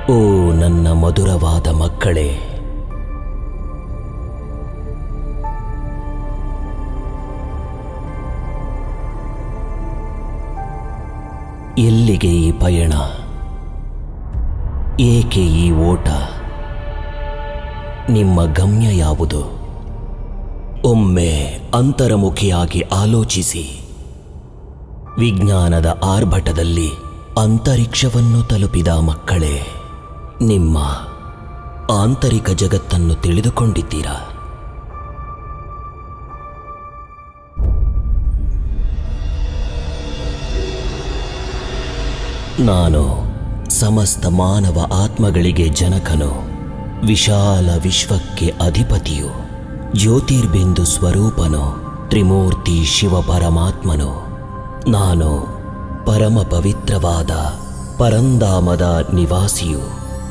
ಓ ನನ್ನ ಮಧುರವಾದ ಮಕ್ಕಳೇ, ಎಲ್ಲಿಗೆ ಈ ಪಯಣ? ಏಕೆ ಈ ಓಟ? ನಿಮ್ಮ ಗಮ್ಯ ಯಾವುದು? ಒಮ್ಮೆ ಅಂತರ್ಮುಖಿಯಾಗಿ ಆಲೋಚಿಸಿ. ವಿಜ್ಞಾನದ ಆರ್ಭಟದಲ್ಲಿ ಅಂತರಿಕ್ಷವನ್ನು ತಲುಪಿದ ಮಕ್ಕಳೇ, ನಿಮ್ಮ ಆಂತರಿಕ ಜಗತ್ತನ್ನು ತಿಳಿದುಕೊಂಡಿದ್ದೀರಾ? ನಾನು ಸಮಸ್ತ ಮಾನವ ಆತ್ಮಗಳಿಗೆ ಜನಕನು, ವಿಶಾಲ ವಿಶ್ವಕ್ಕೆ ಅಧಿಪತಿಯು, ಜ್ಯೋತಿರ್ಬಿಂದು ಸ್ವರೂಪನು, ತ್ರಿಮೂರ್ತಿ ಶಿವ ಪರಮಾತ್ಮನು. ನಾನು ಪರಮ ಪವಿತ್ರವಾದ ಪರಂಧಾಮದ ನಿವಾಸಿಯು.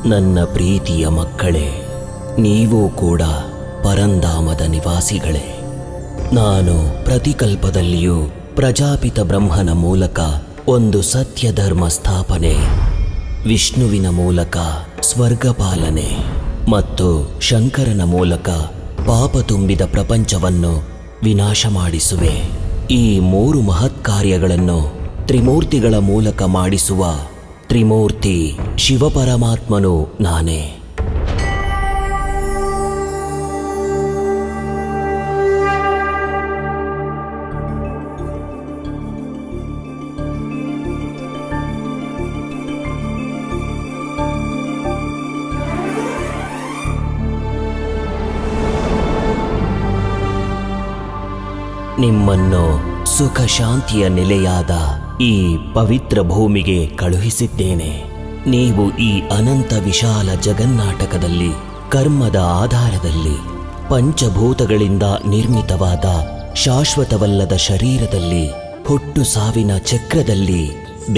ನನ್ನ ಪ್ರೀತಿಯ ಮಕ್ಕಳೇ, ನೀವೂ ಕೂಡ ಪರಂಧಾಮದ ನಿವಾಸಿಗಳೇ. ನಾನು ಪ್ರತಿಕಲ್ಪದಲ್ಲಿಯೂ ಪ್ರಜಾಪಿತ ಬ್ರಹ್ಮನ ಮೂಲಕ ಒಂದು ಸತ್ಯ ಧರ್ಮ ಸ್ಥಾಪನೆ, ವಿಷ್ಣುವಿನ ಮೂಲಕ ಸ್ವರ್ಗಪಾಲನೆ ಮತ್ತು ಶಂಕರನ ಮೂಲಕ ಪಾಪ ತುಂಬಿದ ಪ್ರಪಂಚವನ್ನು ವಿನಾಶ ಮಾಡಿಸುವೆ. ಈ ಮೂರು ಮಹತ್ ಕಾರ್ಯಗಳನ್ನು ತ್ರಿಮೂರ್ತಿಗಳ ಮೂಲಕ ಮಾಡಿಸುವ ತ್ರಿಮೂರ್ತಿ ಶಿವಪರಮಾತ್ಮನು ನಾನೇ. ನಿಮ್ಮನ್ನು ಸುಖ ಶಾಂತಿಯ ನೆಲೆಯಾದ ಈ ಪವಿತ್ರ ಭೂಮಿಗೆ ಕಳುಹಿಸಿದ್ದೇನೆ. ನೀವು ಈ ಅನಂತ ವಿಶಾಲ ಜಗನ್ನಾಟಕದಲ್ಲಿ ಕರ್ಮದ ಆಧಾರದಲ್ಲಿ ಪಂಚಭೂತಗಳಿಂದ ನಿರ್ಮಿತವಾದ ಶಾಶ್ವತವಲ್ಲದ ಶರೀರದಲ್ಲಿ ಹುಟ್ಟು ಸಾವಿನ ಚಕ್ರದಲ್ಲಿ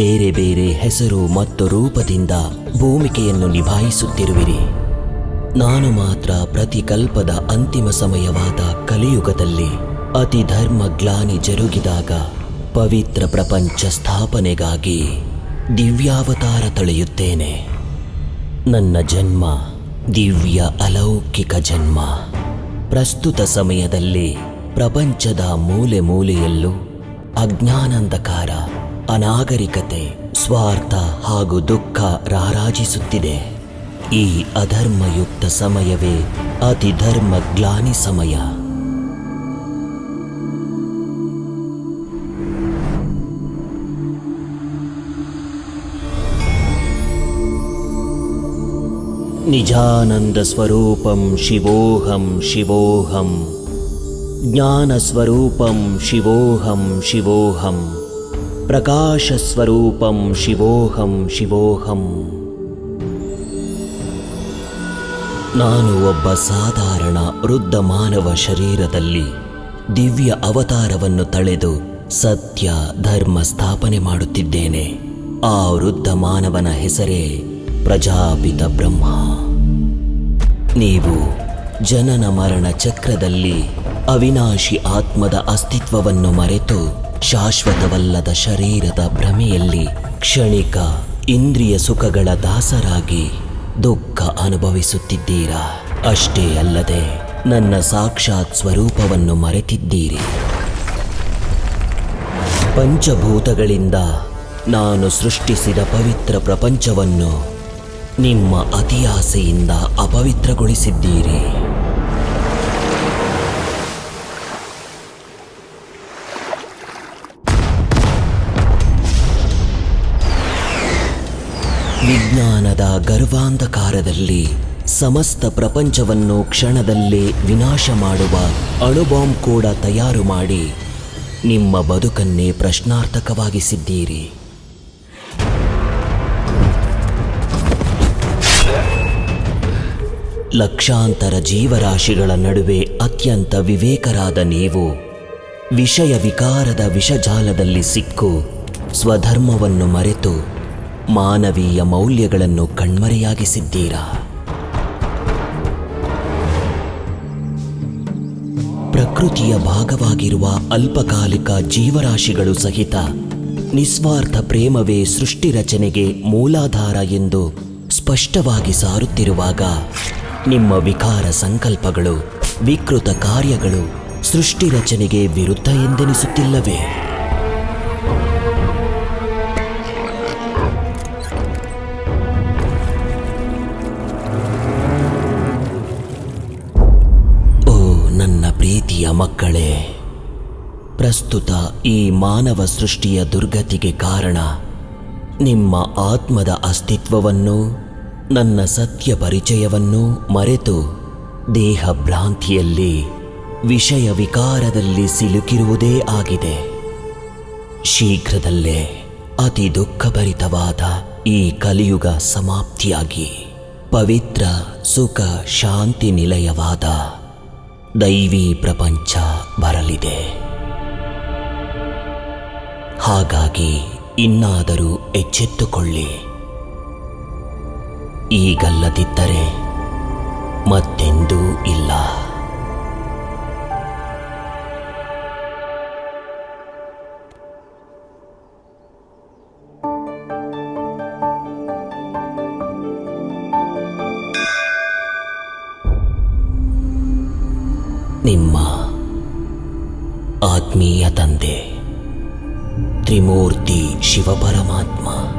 ಬೇರೆ ಬೇರೆ ಹೆಸರು ಮತ್ತು ರೂಪದಿಂದ ಭೂಮಿಕೆಯನ್ನು ನಿಭಾಯಿಸುತ್ತಿರುವಿರಿ. ನಾನು ಮಾತ್ರ ಪ್ರತಿಕಲ್ಪದ ಅಂತಿಮ ಸಮಯವಾದ ಕಲಿಯುಗದಲ್ಲಿ ಅತಿ ಧರ್ಮ ಗ್ಲಾನಿ ಜರುಗಿದಾಗ ಪವಿತ್ರ ಪ್ರಪಂಚ ಸ್ಥಾಪನೆಗಾಗಿ ದಿವ್ಯಾವತಾರ ತಳೆಯುತ್ತೇನೆ. ನನ್ನ ಜನ್ಮ ದಿವ್ಯ ಅಲೌಕಿಕ ಜನ್ಮ. ಪ್ರಸ್ತುತ ಸಮಯದಲ್ಲಿ ಪ್ರಪಂಚದ ಮೂಲೆ ಮೂಲೆಯಲ್ಲೂ ಅಜ್ಞಾನಾಂಧಕಾರ, ಅನಾಗರಿಕತೆ, ಸ್ವಾರ್ಥ ಹಾಗೂ ದುಃಖ ರಾರಾಜಿಸುತ್ತಿದೆ. ಈ ಅಧರ್ಮಯುಕ್ತ ಸಮಯವೇ ಅತಿ ಧರ್ಮ ಗ್ಲಾನಿ ಸಮಯ. ನಿಜಾನಂದ ಸ್ವರೂಪಂ ಶಿವೋಹಂ ಶಿವೋಹಂ, ಜ್ಞಾನ ಸ್ವರೂಪಂ ಶಿವೋಹಂ ಶಿವೋಹಂ, ಪ್ರಕಾಶ ಸ್ವರೂಪಂ ಶಿವೋಹಂ ಶಿವೋಹಂ. ನಾನು ಒಬ್ಬ ಸಾಧಾರಣ ವೃದ್ಧ ಮಾನವ ಶರೀರದಲ್ಲಿ ದಿವ್ಯ ಅವತಾರವನ್ನು ತಳೆದು ಸತ್ಯ ಧರ್ಮ ಸ್ಥಾಪನೆ ಮಾಡುತ್ತಿದ್ದೇನೆ. ಆ ವೃದ್ಧ ಮಾನವನ ಹೆಸರೇ ಪ್ರಜಾಪಿತ ಬ್ರಹ್ಮ. ನೀವು ಜನನ ಮರಣ ಚಕ್ರದಲ್ಲಿ ಅವಿನಾಶಿ ಆತ್ಮದ ಅಸ್ತಿತ್ವವನ್ನು ಮರೆತು ಶಾಶ್ವತವಲ್ಲದ ಶರೀರದ ಭ್ರಮೆಯಲ್ಲಿ ಕ್ಷಣಿಕ ಇಂದ್ರಿಯ ಸುಖಗಳ ದಾಸರಾಗಿ ದುಃಖ ಅನುಭವಿಸುತ್ತಿದ್ದೀರಾ. ಅಷ್ಟೇ ಅಲ್ಲದೆ ನನ್ನ ಸಾಕ್ಷಾತ್ ಸ್ವರೂಪವನ್ನು ಮರೆತಿದ್ದೀರಿ. ಪಂಚಭೂತಗಳಿಂದ ನಾನು ಸೃಷ್ಟಿಸಿದ ಪವಿತ್ರ ಪ್ರಪಂಚವನ್ನು ನಿಮ್ಮ ಅತಿಯಾಸೆಯಿಂದ ಅಪವಿತ್ರಗೊಳಿಸಿದ್ದೀರಿ. ವಿಜ್ಞಾನದ ಗರ್ವಾಂಧಕಾರದಲ್ಲಿ ಸಮಸ್ತ ಪ್ರಪಂಚವನ್ನು ಕ್ಷಣದಲ್ಲೇ ವಿನಾಶ ಮಾಡುವ ಅಣುಬಾಂಬ್ ಕೂಡ ತಯಾರು ಮಾಡಿ ನಿಮ್ಮ ಬದುಕನ್ನೇ ಪ್ರಶ್ನಾರ್ಥಕವಾಗಿಸಿದ್ದೀರಿ. ಲಕ್ಷಾಂತರ ಜೀವರಾಶಿಗಳ ನಡುವೆ ಅತ್ಯಂತ ವಿವೇಕರಾದ ನೀವು ವಿಷಯ ವಿಕಾರದ ವಿಷಜಾಲದಲ್ಲಿ ಸಿಕ್ಕು ಸ್ವಧರ್ಮವನ್ನು ಮರೆತು ಮಾನವೀಯ ಮೌಲ್ಯಗಳನ್ನು ಕಣ್ಮರೆಯಾಗಿಸಿದ್ದೀರಾ. ಪ್ರಕೃತಿಯ ಭಾಗವಾಗಿರುವ ಅಲ್ಪಕಾಲಿಕ ಜೀವರಾಶಿಗಳು ಸಹಿತ ನಿಸ್ವಾರ್ಥ ಪ್ರೇಮವೇ ಸೃಷ್ಟಿ ರಚನೆಗೆ ಮೂಲಾಧಾರ ಎಂದು ಸ್ಪಷ್ಟವಾಗಿ ಸಾರುತ್ತಿರುವಾಗ ನಿಮ್ಮ ವಿಕಾರ ಸಂಕಲ್ಪಗಳು, ವಿಕೃತ ಕಾರ್ಯಗಳು ಸೃಷ್ಟಿ ರಚನೆಗೆ ವಿರುದ್ಧ ಎಂದೆನಿಸುತ್ತಿಲ್ಲವೇ? ಓ ನನ್ನ ಪ್ರೀತಿಯ ಮಕ್ಕಳೇ, ಪ್ರಸ್ತುತ ಈ ಮಾನವ ಸೃಷ್ಟಿಯ ದುರ್ಗತಿಗೆ ಕಾರಣ ನಿಮ್ಮ ಆತ್ಮದ ಅಸ್ತಿತ್ವವನ್ನು, ನನ್ನ ಸತ್ಯ ಪರಿಚಯವನ್ನು ಮರೆತು ದೇಹ ಭ್ರಾಂತಿಯಲ್ಲಿ, ವಿಷಯ ವಿಕಾರದಲ್ಲಿ ಸಿಲುಕಿರುವುದೇ ಆಗಿದೆ. ಶೀಘ್ರದಲ್ಲೇ ಅತಿ ದುಃಖಭರಿತವಾದ ಈ ಕಲಿಯುಗ ಸಮಾಪ್ತಿಯಾಗಿ ಪವಿತ್ರ ಸುಖ ಶಾಂತಿ ನಿಲಯವಾದ ದೈವಿ ಪ್ರಪಂಚ ಬರಲಿದೆ. ಹಾಗಾಗಿ ಇನ್ನಾದರೂ ಎಚ್ಚೆತ್ತುಕೊಳ್ಳಿ. ಈಗಲ್ಲದಿದ್ದರೆ ಮತ್ತೆಂದೂ ಇಲ್ಲ. ನಿಮ್ಮ ಆತ್ಮೀಯ ತಂದೆ ತ್ರಿಮೂರ್ತಿ ಶಿವಪರಮಾತ್ಮ.